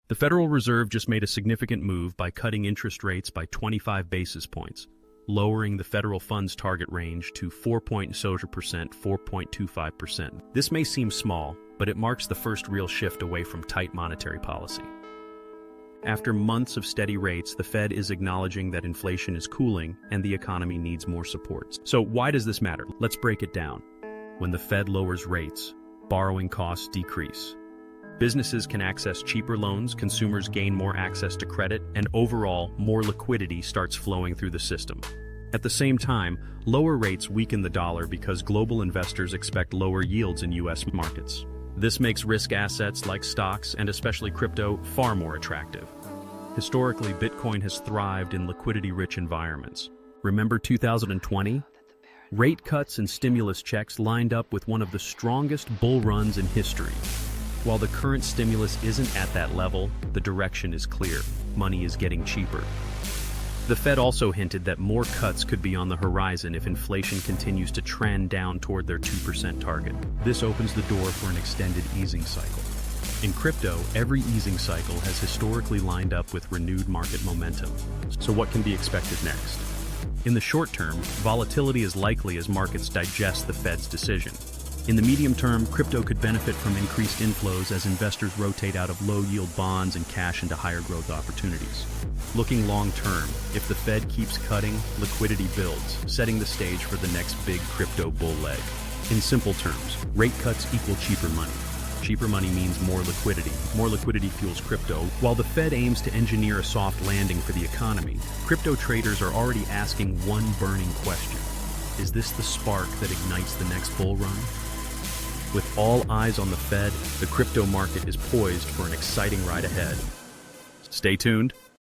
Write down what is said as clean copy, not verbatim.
The Federal Reserve just made a significant move by cutting interest rates by 25 basis points, lowering the federal funds target range to 4.25%. This may seem small, but it marks the first real shift away from tight monetary policy. After months of steady rates, the Fed is acknowledging that inflation is cooling and the economy needs more support. So why does this matter? Let's break it down. When the Fed lowers rates, borrowing costs decrease. Businesses can access cheaper loans, consumers gain more access to credit, and overall, more liquidity starts flowing through the system. At the same time, lower rates weaken the dollar because global investors expect lower yields in U.S. markets. This makes risk assets like stocks, and especially crypto, far more attractive. Historically, Bitcoin has thrived in liquidity-rich environments. Remember 2020? Rate cuts and stimulus checks lined up with one of the strongest bull runs in history. While the current stimulus isn't at that level, the direction is clear. Money is getting cheaper. The Fed also hinted that more cuts could be on the horizon if inflation continues to trend down toward their 2% target. This opens the door for an extended easing cycle. In crypto, every easing cycle has historically lined up with renewed market momentum. So what can be expected next? In the short term, volatility is likely as markets digest the Fed's decision. In the medium term, crypto could benefit from increased inflows as investors rotate out of low-yield bonds and cash into higher growth opportunities. Looking long-term, if the Fed keeps cutting, liquidity builds, setting the stage for the next big crypto bull leg. In simple terms, rate cuts equal cheaper money. Cheaper money means more liquidity. More liquidity fuels crypto. While the Fed aims to engineer a soft landing for the economy, crypto traders are already asking one burning question. Is this the spark that ignites the next bull run? With all eyes on the Fed, the crypto market is poised for an exciting ride ahead. Stay tuned.